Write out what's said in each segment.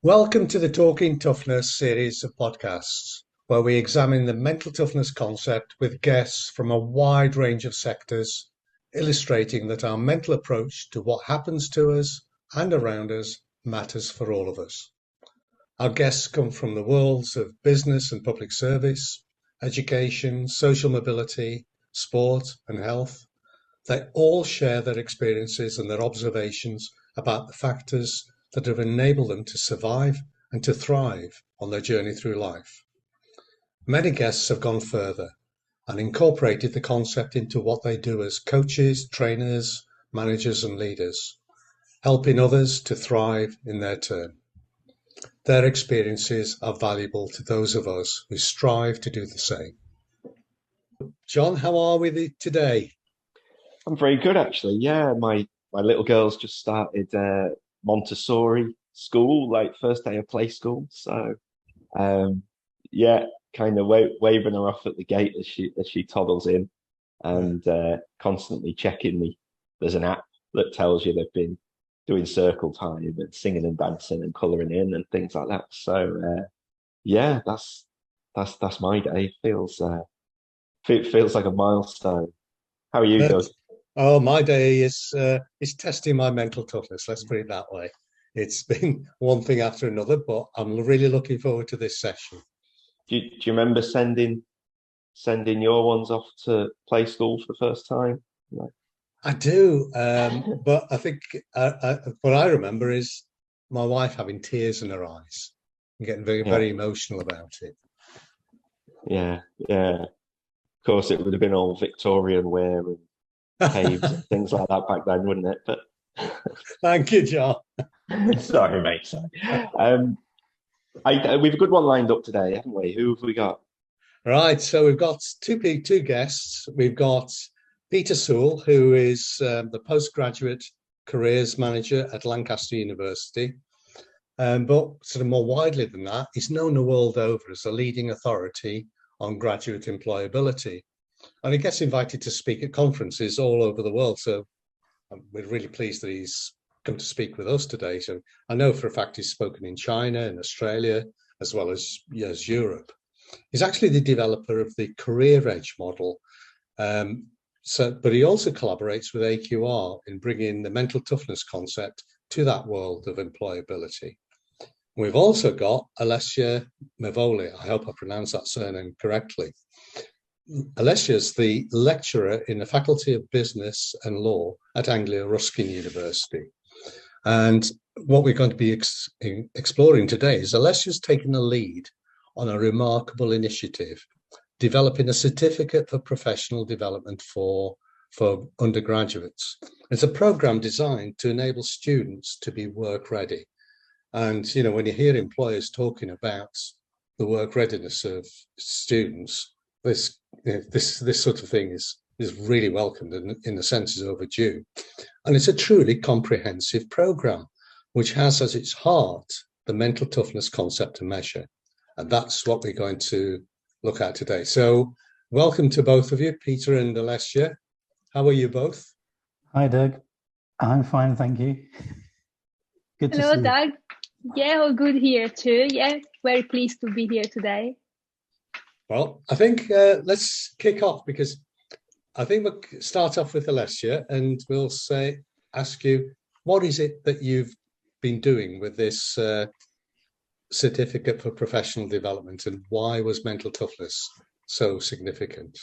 Welcome to the Talking Toughness series of podcasts, where we examine the mental toughness concept with guests from a wide range of sectors, illustrating that our mental approach to what happens to us and around us matters for all of us. Our guests come from the worlds of business and public service, education, social mobility, sport, and health. They all share their experiences and their observations about the factors that have enabled them to survive and to thrive on their journey through life. Many guests have gone further and incorporated the concept into what they do as coaches, trainers, managers, and leaders, helping others to thrive in their turn. Their experiences are valuable to those of us who strive to do the same. John, how are we today? I'm very good actually. Yeah, my little girl's just started Montessori school, like first day of play school. So um yeah, kind of waving her off at the gate as she toddles in and constantly checking there's an app that tells you they've been doing circle time and singing and dancing and colouring in and things like that. So yeah, that's my day. Feels like a milestone. How are you, Uh, Doug? Oh, my day is testing my mental toughness. Let's put it that way. It's been one thing after another, but I'm really looking forward to this session. Do you remember sending your ones off to play school for the first time? Like, I do, but I think what I remember is my wife having tears in her eyes and getting very, yeah, very emotional about it. yeah. Of course, it would have been all Victorian wear and caves and things like that back then, wouldn't it? But Thank you, John. sorry, mate. Sorry. Um, we've a good one lined up today, haven't we? Who have we got? Right, so we've got two guests. We've got Peter Sewell, who is the postgraduate careers manager at Lancaster University. But sort of more widely than that, he's known the world over as a leading authority on graduate employability. And he gets invited to speak at conferences all over the world. So we're really pleased that he's come to speak with us today. So I know for a fact he's spoken in China and Australia, as well as Europe. He's actually the developer of the career edge model. But he also collaborates with AQR in bringing the mental toughness concept to that world of employability. We've also got Alessia Mevoli. I hope I pronounced that surname correctly. Alessia is the lecturer in the Faculty of Business and Law at Anglia Ruskin University. And what we're going to be exploring today is Alessia's taken the lead on a remarkable initiative, developing a certificate for professional development for undergraduates. It's a program designed to enable students to be work ready. And, you know, when you hear employers talking about the work readiness of students, this sort of thing is really welcomed and in the sense is overdue. And it's a truly comprehensive program, which has as its heart the mental toughness concept and measure. And that's what we're going to look at today. So welcome to both of you, Peter and Alessia. How are you both? Hi, Doug. I'm fine, thank you. Good to Hello, see you. Doug. Yeah, all good here too. Yeah, very pleased to be here today. Well, I think let's kick off because I think we'll start off with Alessia and we'll ask you, what is it that you've been doing with this certificate for professional development and why was mental toughness so significant?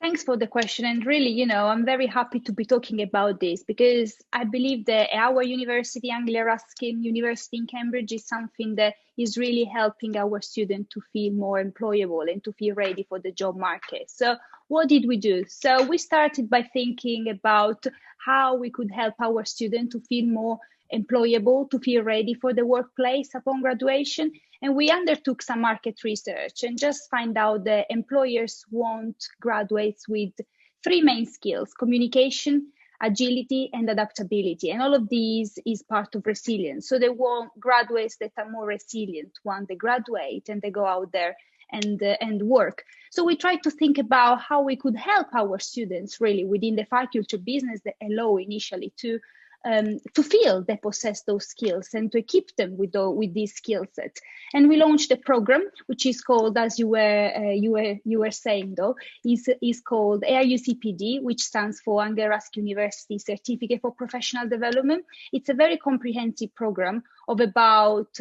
Thanks for the question. And really, I'm very happy to be talking about this because I believe that our university, Anglia Ruskin University in Cambridge, is something that is really helping our students to feel more employable and to feel ready for the job market. So what did we do? So we started by thinking about how we could help our students to feel more employable, to feel ready for the workplace upon graduation. And we undertook some market research and just find out that employers want graduates with three main skills: communication, agility, and adaptability. And all of these is part of resilience. So they want graduates that are more resilient when they graduate and they go out there and work. So we tried to think about how we could help our students really within the faculty of business and law initially to to feel they possess those skills and to equip them with these skill sets. And we launched a program which is called, as you were saying though, is called ARUCPD, which stands for Anglia Ruskin University Certificate for Professional Development. It's a very comprehensive program of about,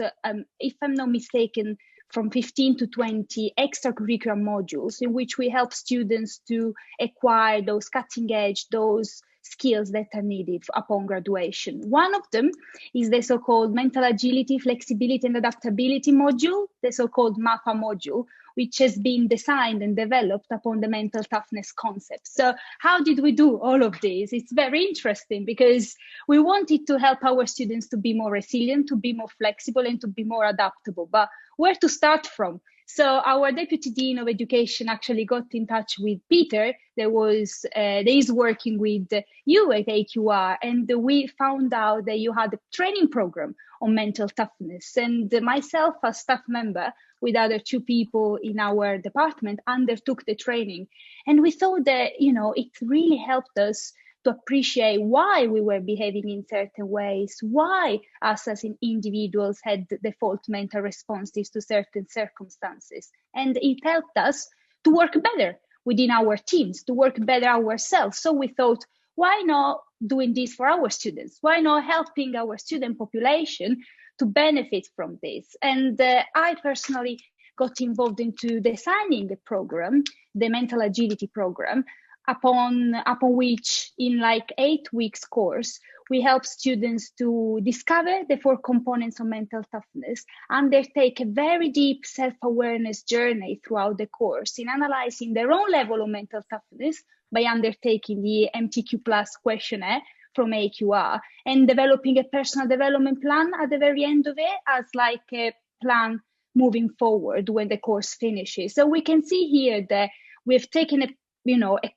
if I'm not mistaken, from 15 to 20 extracurricular modules in which we help students to acquire those cutting edge, those skills that are needed upon graduation. One of them is the so-called mental agility, flexibility, and adaptability module, the so-called MAFA module, which has been designed and developed upon the mental toughness concept. So how did we do all of this? It's very interesting because we wanted to help our students to be more resilient, to be more flexible, and to be more adaptable. But where to start from? So our Deputy Dean of Education actually got in touch with Peter. That is working with you at AQR, and we found out that you had a training program on mental toughness. And myself, as staff member, with other 2 people in our department, undertook the training. And we thought that, it really helped us to appreciate why we were behaving in certain ways, why us as individuals had default mental responses to certain circumstances. And it helped us to work better within our teams, to work better ourselves. So we thought, why not doing this for our students? Why not helping our student population to benefit from this? And I personally got involved into designing the program, the Mental Agility program, upon which in like 8 weeks course, we help students to discover the 4 components of mental toughness, undertake a very deep self-awareness journey throughout the course in analyzing their own level of mental toughness by undertaking the MTQ Plus questionnaire from AQR and developing a personal development plan at the very end of it as like a plan moving forward when the course finishes. So we can see here that we've taken a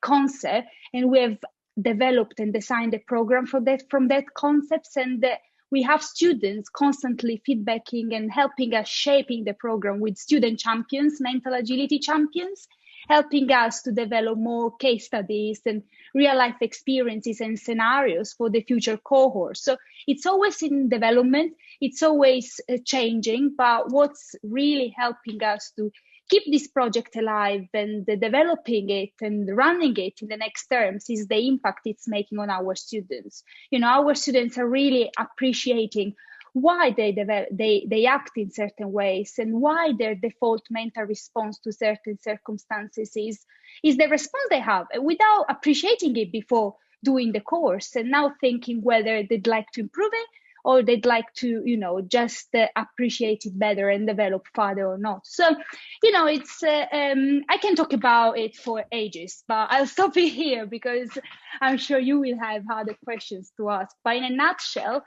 concept and we have developed and designed a program from that concept, and we have students constantly feedbacking and helping us shaping the program with student champions, mental agility champions, helping us to develop more case studies and real life experiences and scenarios for the future cohorts. So it's always in development, it's always changing, but what's really helping us to keep this project alive and developing it and running it in the next terms is the impact it's making on our students. Our students are really appreciating why they act in certain ways and why their default mental response to certain circumstances is the response they have without appreciating it before doing the course, and now thinking whether they'd like to improve it or they'd like to, just appreciate it better and develop further or not. So, it's, I can talk about it for ages, but I'll stop it here because I'm sure you will have other questions to ask. But in a nutshell,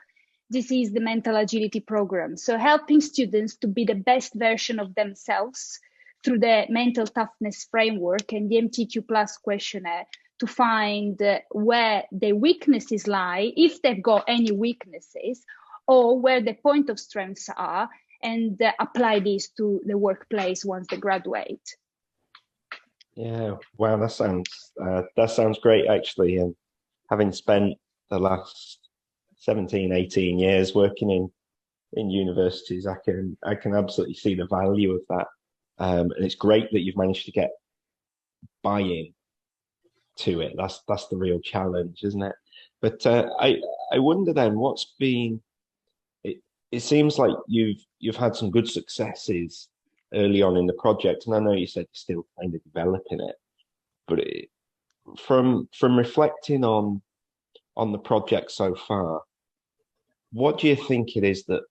this is the Mental Agility program. So helping students to be the best version of themselves through the mental toughness framework and the MTQ Plus questionnaire to find where their weaknesses lie, if they've got any weaknesses, or where the point of strengths are, and apply these to the workplace once they graduate. Yeah, wow, that sounds great actually. And having spent the last 17, 18 years working in universities, I can absolutely see the value of that. And it's great that you've managed to get buy-in to it. That's the real challenge, isn't it? But I wonder then, what's been it seems like you've had some good successes early on in the project, and I know you said you're still kind of developing it, but from reflecting on the project so far, what do you think it is that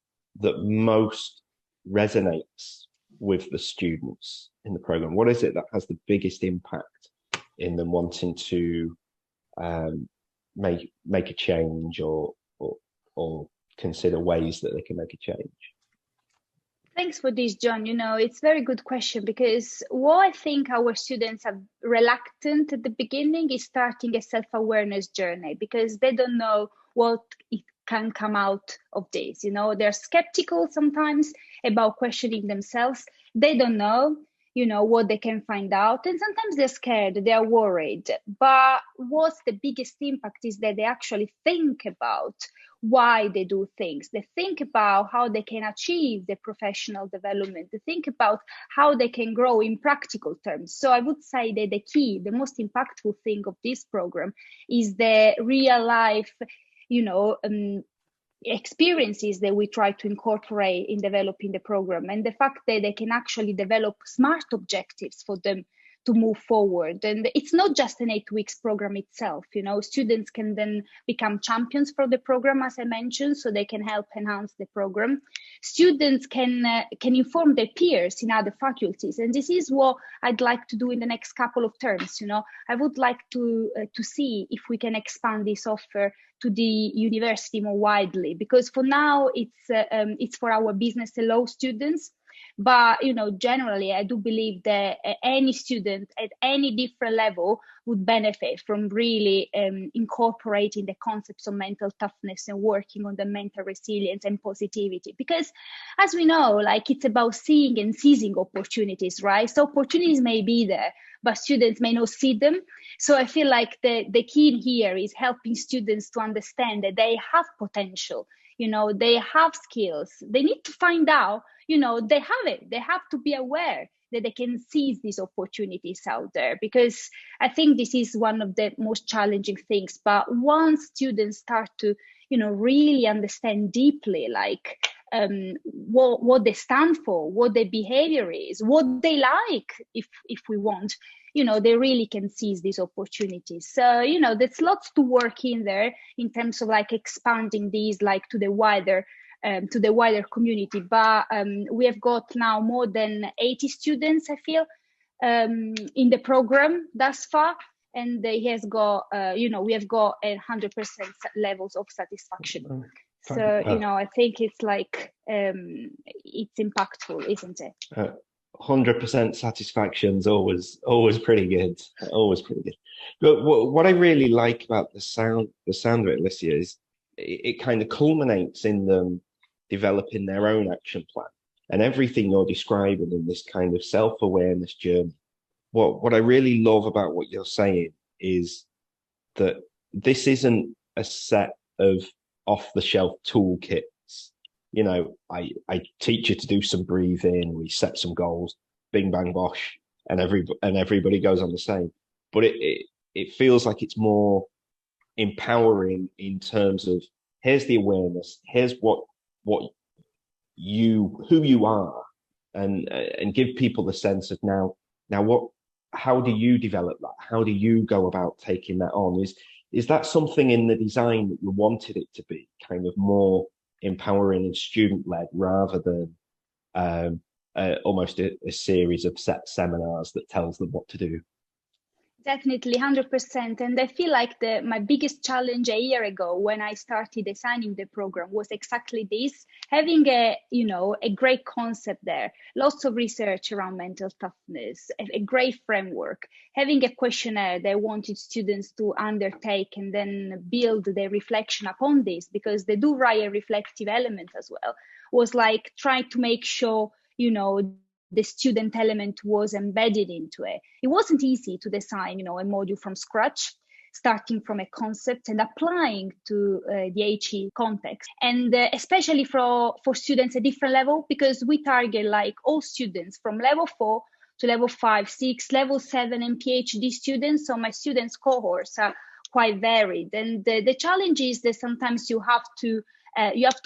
most resonates with the students in the program? What is it that has the biggest impact in them wanting to make a change or consider ways that they can make a change? Thanks for this, John. It's a very good question, because what I think our students are reluctant at the beginning is starting a self-awareness journey because they don't know what it can come out of this. They're skeptical sometimes about questioning themselves. They don't know what they can find out. And sometimes they're scared, they are worried. But what's the biggest impact is that they actually think about why they do things. They think about how they can achieve the professional development. They think about how they can grow in practical terms. So I would say that the most impactful thing of this program is the real life, experiences that we try to incorporate in developing the program, and the fact that they can actually develop smart objectives for them to move forward. And it's not just an 8 weeks program itself. Students can then become champions for the program, as I mentioned, so they can help enhance the program. Students can inform their peers in other faculties, and this is what I'd like to do in the next couple of terms. I would like to see if we can expand this offer to the university more widely, because for now it's for our business and law students. But generally, I do believe that any student at any different level would benefit from really incorporating the concepts of mental toughness and working on the mental resilience and positivity. Because as we know, it's about seeing and seizing opportunities, right? So opportunities may be there, but students may not see them. So I feel like the key here is helping students to understand that they have potential. They have skills. They need to find out, they have it. They have to be aware that they can seize these opportunities out there, because I think this is one of the most challenging things. But once students start to, really understand deeply, what they stand for, what their behavior is, what they like, if we want, they really can seize these opportunities. So, there's lots to work in there in terms of expanding these to the wider community. But we have got now more than 80 students, I feel, in the program thus far. And he has got, we have got 100% levels of satisfaction. So, I think it's it's impactful, isn't it? 100% satisfaction is always pretty good. Always pretty good. But what I really like about the sound of it, Alessia, is it kind of culminates in them developing their own action plan, and everything you're describing in this kind of self-awareness journey. What I really love about what you're saying is that this isn't a set of off-the-shelf toolkits. I teach you to do some breathing, we set some goals, bing bang bosh, and everybody goes on the same. But it feels like it's more empowering in terms of, here's the awareness, here's who you are, and give people the sense of now how do you develop that? How do you go about taking that on? Is that something in the design that you wanted it to be, kind of more empowering and student-led, rather than almost a series of set seminars that tells them what to do? Definitely, 100%. And I feel like my biggest challenge a year ago when I started designing the program was exactly this: having a great concept there, lots of research around mental toughness, a great framework, having a questionnaire that I wanted students to undertake and then build their reflection upon this, because they do write a reflective element as well, was trying to make sure, the student element was embedded into it. It wasn't easy to design, a module from scratch, starting from a concept and applying to the HE context. And especially for students at different level, because we target all students from level 4 to level 5, 6, level 7, and PhD students. So my students cohorts are quite varied. And the challenge is that sometimes you have to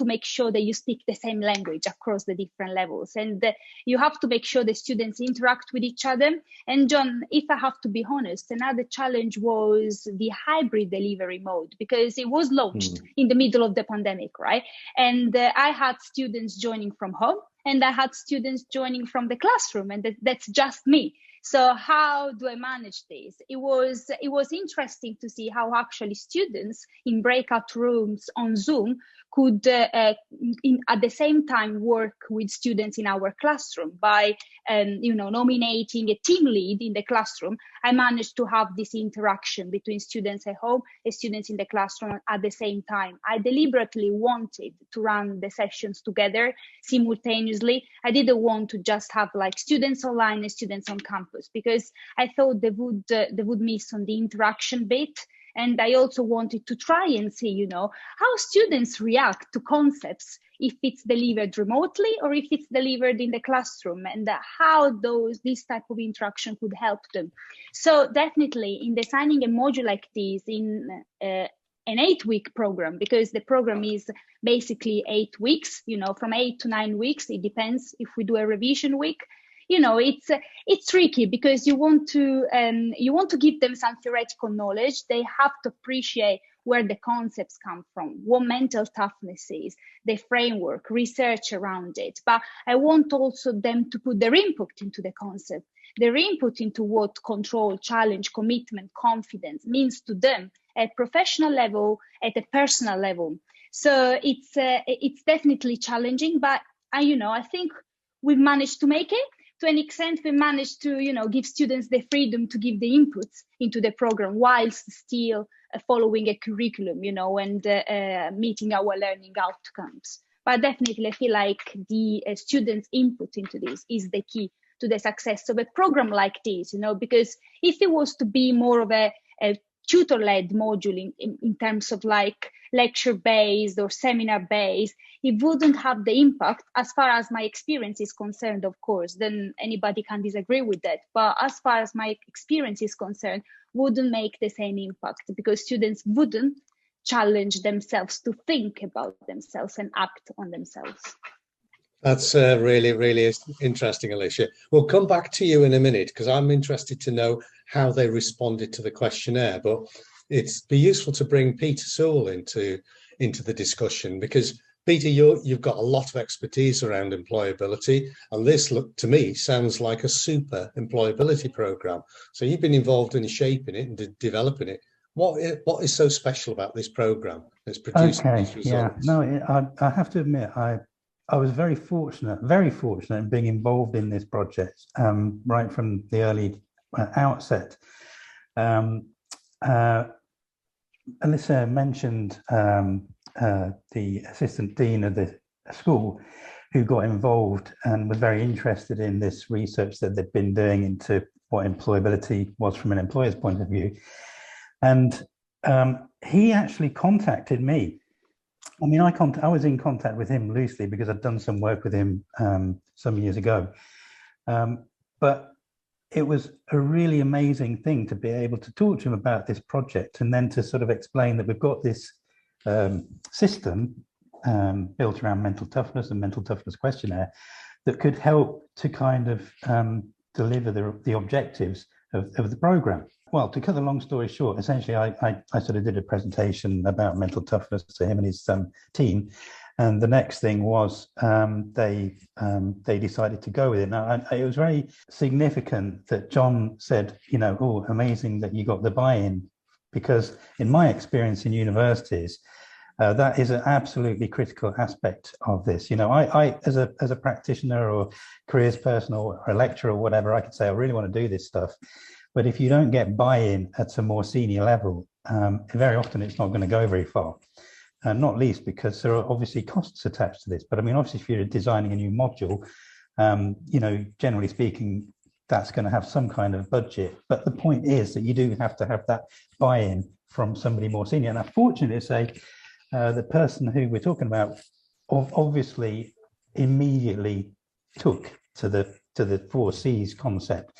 make sure that you speak the same language across the different levels, and you have to make sure the students interact with each other. And John, if I have to be honest, another challenge was the hybrid delivery mode, because it was launched in the middle of the pandemic, right? And I had students joining from home, and I had students joining from the classroom, and that's just me. So how do I manage this? It was interesting to see how actually students in breakout rooms on Zoom could at the same time work with students in our classroom by nominating a team lead in the classroom. I managed to have this interaction between students at home and students in the classroom at the same time. I deliberately wanted to run the sessions together simultaneously simultaneously. I didn't want to just have like students online and students on campus, because I thought they would miss on the interaction bit. And I also wanted to try and see, you know, how students react to concepts, if it's delivered remotely or if it's delivered in the classroom, and how this type of interaction could help them. So definitely in designing a module like this in an 8-week program, because the program is basically 8 weeks, you know, from 8 to 9 weeks, it depends if we do a revision week. You know, it's tricky, because you want to give them some theoretical knowledge. They have to appreciate where the concepts come from, what mental toughness is, the framework, research around it. But I want also them to put their input into the concept, their input into what control, challenge, commitment, confidence means to them at professional level, at a personal level. So it's definitely challenging, but I think we've managed to make it. To an extent, we managed to, give students the freedom to give the inputs into the program whilst still following a curriculum, and meeting our learning outcomes. But definitely, I feel like the students' input into this is the key to the success of a program like this, because if it was to be more of a tutor-led module in terms of like lecture-based or seminar-based, it wouldn't have the impact, as far as my experience is concerned, of course. Then anybody can disagree with that. But as far as my experience is concerned, wouldn't make the same impact, because students wouldn't challenge themselves to think about themselves and act on themselves. That's really, really interesting, Alessia. We'll come back to you in a minute, because I'm interested to know how they responded to the questionnaire. But it's be useful to bring Peter Sewell into the discussion, because Peter, you've got a lot of expertise around employability, and this, to me, sounds like a super employability program. So you've been involved in shaping it and developing it. What is so special about this program that's producing these results? Yeah, no, I have to admit, I was very fortunate in being involved in this project right from the early outset. Alessia mentioned the assistant dean of the school, who got involved and was very interested in this research that they'd been doing into what employability was from an employer's point of view. And he actually contacted me. I mean, I was in contact with him loosely because I'd done some work with him some years ago. But it was a really amazing thing to be able to talk to him about this project, and then to sort of explain that we've got this system built around mental toughness and mental toughness questionnaire that could help to kind of deliver the objectives of the program. Well, to cut the long story short, essentially, I sort of did a presentation about mental toughness to him and his team, and the next thing was they decided to go with it. Now, it was very significant that John said, oh, amazing that you got the buy-in, because in my experience in universities, that is an absolutely critical aspect of this. I as a practitioner or careers person or a lecturer or whatever, I could say I really want to do this stuff. But if you don't get buy-in at a more senior level, very often it's not going to go very far. Not least because there are obviously costs attached to this. But I mean, obviously, if you're designing a new module, generally speaking, that's going to have some kind of budget. But the point is that you do have to have that buy-in from somebody more senior. And I'm fortunate to say the person who we're talking about obviously immediately took to the 4 C's concept.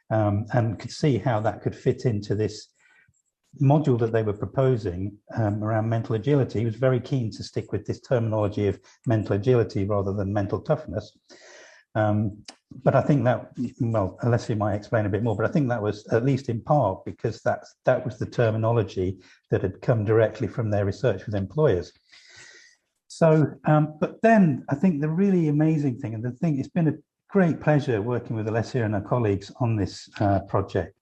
And could see how that could fit into this module that they were proposing around mental agility. He was very keen to stick with this terminology of mental agility rather than mental toughness. But I think that, well, Alessia might explain a bit more, but I think that was at least in part because that was the terminology that had come directly from their research with employers. So, but then I think the really amazing thing, and the thing, it's been a great pleasure working with Alessia and her colleagues on this project,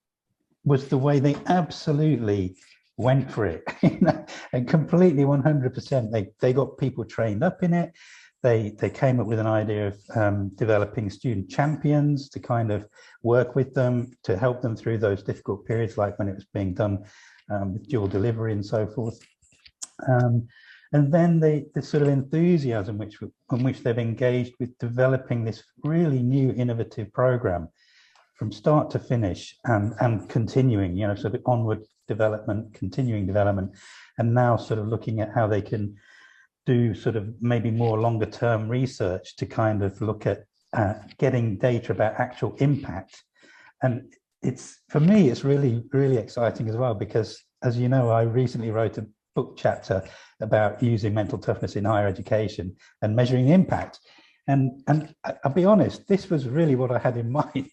was the way they absolutely went for it and completely 100%. They got people trained up in it. They came up with an idea of developing student champions to kind of work with them, to help them through those difficult periods, like when it was being done with dual delivery and so forth. And then the sort of enthusiasm in which they've engaged with developing this really new innovative program from start to finish, and continuing, sort of onward development, continuing development, and now sort of looking at how they can do sort of maybe more longer term research to kind of look at getting data about actual impact. And for me, it's really, really exciting as well, because as you know, I recently wrote a book chapter about using mental toughness in higher education and measuring impact. And I'll be honest, this was really what I had in mind.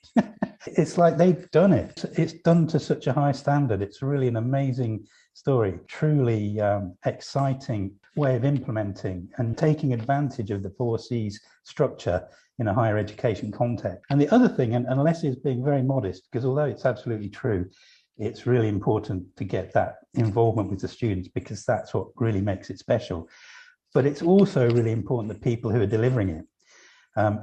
It's like they've done it. It's done to such a high standard. It's really an amazing story, truly exciting way of implementing and taking advantage of the 4Cs structure in a higher education context. And the other thing, and Alessia is being very modest, because although it's absolutely true, it's really important to get that involvement with the students, because that's what really makes it special. But it's also really important that people who are delivering it,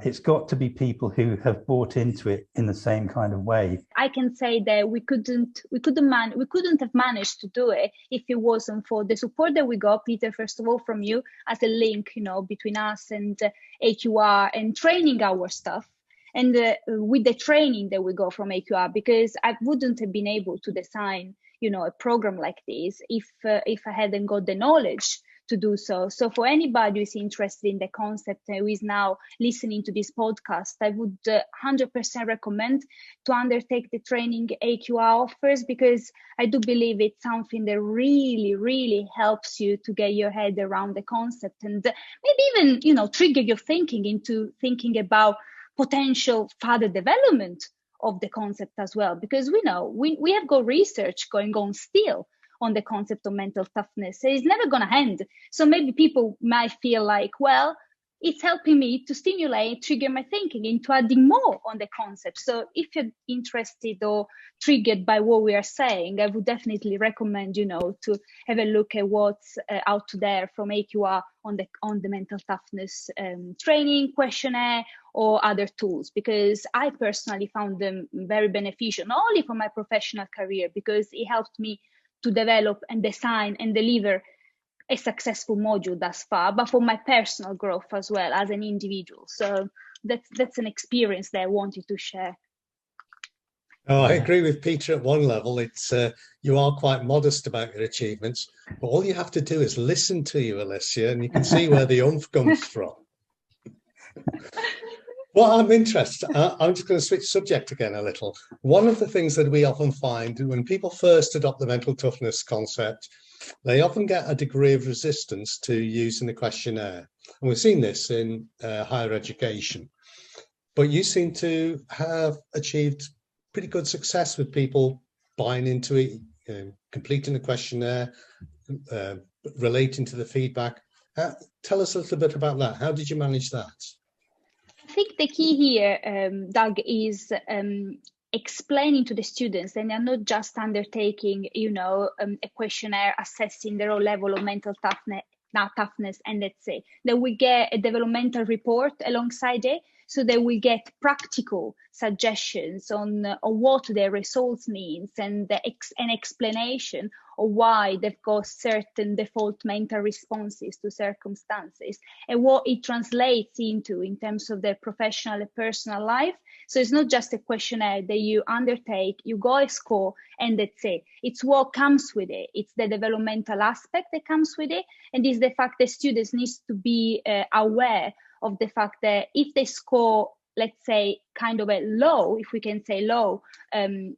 it's got to be people who have bought into it in the same kind of way. I can say that we couldn't have managed to do it if it wasn't for the support that we got, Peter, first of all, from you as a link, between us and AQR and training our staff. And with the training that we got from AQR, because I wouldn't have been able to design, a program like this if I hadn't got the knowledge to do so. So for anybody who's interested in the concept and who is now listening to this podcast, I would 100% recommend to undertake the training AQR offers, because I do believe it's something that really, really helps you to get your head around the concept, and maybe even, trigger your thinking into thinking about potential further development of the concept as well, because we know we have got research going on still on the concept of mental toughness. It's never going to end. So maybe people might feel like, well, it's helping me to stimulate, trigger my thinking into adding more on the concept. So if you're interested or triggered by what we are saying, I would definitely recommend, to have a look at what's out there from AQR on the mental toughness training, questionnaire, or other tools, because I personally found them very beneficial, not only for my professional career, because it helped me to develop and design and deliver a successful module thus far, but for my personal growth as well as an individual. So that's an experience that I wanted to share. Oh, I agree with Peter at one level. It's you are quite modest about your achievements, but all you have to do is listen to you, Alessia, and you can see where the oomph comes from. Well, I'm interested. I'm just going to switch subject again a little. One of the things that we often find when people first adopt the mental toughness concept, they often get a degree of resistance to using the questionnaire. And we've seen this in higher education. But you seem to have achieved pretty good success with people buying into it, completing the questionnaire, relating to the feedback. Tell us a little bit about that. How did you manage that? I think the key here, Doug, is explaining to the students, and they're not just undertaking, a questionnaire assessing their own level of mental toughness, and let's say that we get a developmental report alongside it, so that we get practical suggestions on what their results means, and an explanation of why they've got certain default mental responses to circumstances, and what it translates into in terms of their professional and personal life. So it's not just a questionnaire that you undertake, you got a score, and that's it. It's what comes with it. It's the developmental aspect that comes with it, and it's the fact that students need to be aware of the fact that if they score, let's say, kind of a low, if we can say low,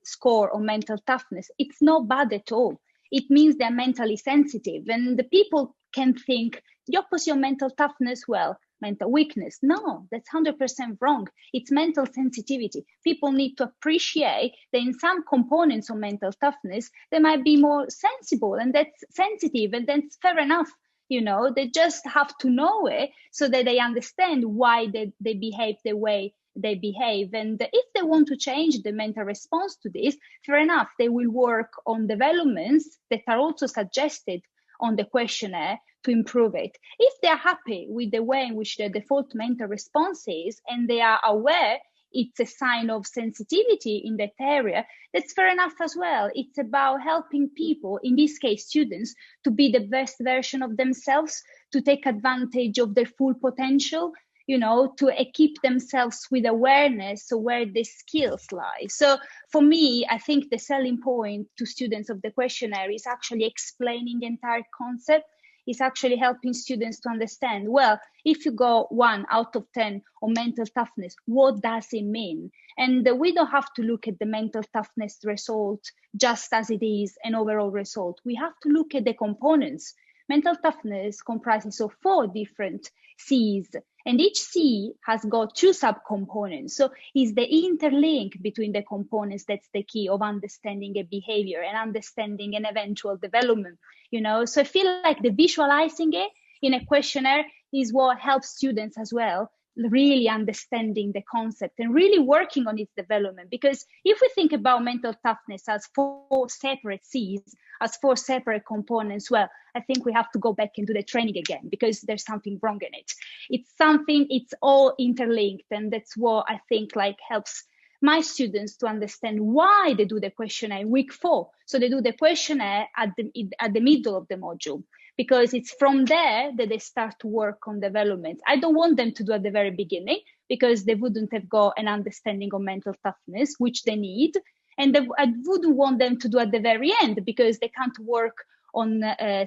score on mental toughness, it's not bad at all. It means they're mentally sensitive. And the people can think the opposite of mental toughness, well, mental weakness. No, that's 100% wrong. It's mental sensitivity. People need to appreciate that in some components of mental toughness, they might be more sensible, and that's sensitive, and that's fair enough. They just have to know it so that they understand why they behave the way they behave. And if they want to change the mental response to this, fair enough, they will work on developments that are also suggested on the questionnaire to improve it. If they're happy with the way in which their default mental response is, and they are aware it's a sign of sensitivity in that area, that's fair enough as well. It's about helping people, in this case students, to be the best version of themselves, to take advantage of their full potential, you know, to equip themselves with awareness of where the skills lie. So for me, I think the selling point to students of the questionnaire is actually explaining the entire concept. Is actually helping students to understand, well, if you go 1 out of 10 on mental toughness, what does it mean? And we don't have to look at the mental toughness result just as it is an overall result. We have to look at the components. Mental toughness comprises of 4 different C's, and each C has got 2 subcomponents. So it's the interlink between the components that's the key of understanding a behavior and understanding an eventual development, you know. So I feel like the visualizing it in a questionnaire is what helps students as well, really understanding the concept and really working on its development. Because if we think about mental toughness as 4 separate C's, as 4 separate components, well, I think we have to go back and do the training again, because there's something wrong in it. It's all interlinked, and that's what I think like helps my students to understand why they do the questionnaire in week 4. So they do the questionnaire at the middle of the module, because it's from there that they start to work on development. I don't want them to do at the very beginning, because they wouldn't have got an understanding of mental toughness, which they need. And I wouldn't want them to do at the very end, because they can't work on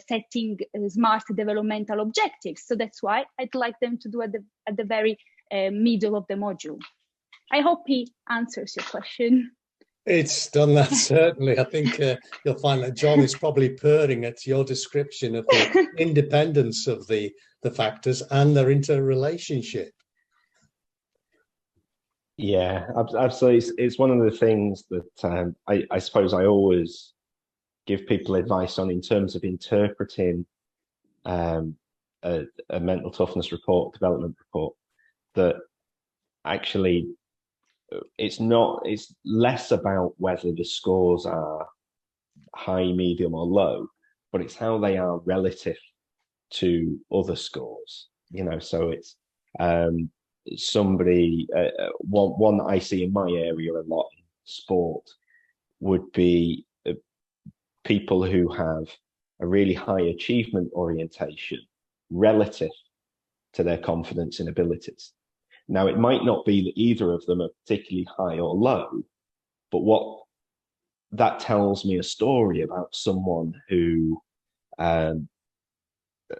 setting smart developmental objectives. So that's why I'd like them to do at the very middle of the module. I hope he answers your question. It's done that, certainly. I think you'll find that John is probably purring at your description of the independence of the factors and their interrelationship. Yeah, absolutely. It's one of the things that I suppose I always give people advice on in terms of interpreting a mental toughness report, development report, that actually it's less about whether the scores are high, medium or low, but it's how they are relative to other scores, you know. So it's somebody, one that I see in my area a lot in sport would be people who have a really high achievement orientation relative to their confidence in abilities. Now, it might not be that either of them are particularly high or low, but what that tells me a story about someone who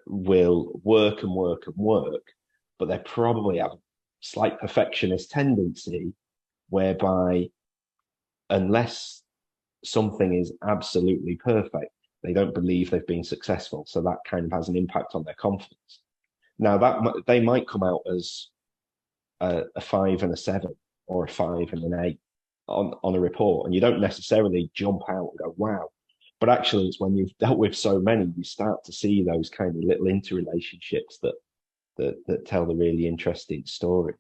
will work and work and work, but they probably have a slight perfectionist tendency whereby unless something is absolutely perfect, they don't believe they've been successful. So that kind of has an impact on their confidence. Now, that they might come out as a 5 and a 7 or a 5 and an 8 on a report, and you don't necessarily jump out and go, wow. But actually, it's when you've dealt with so many, you start to see those kind of little interrelationships that tell the really interesting stories.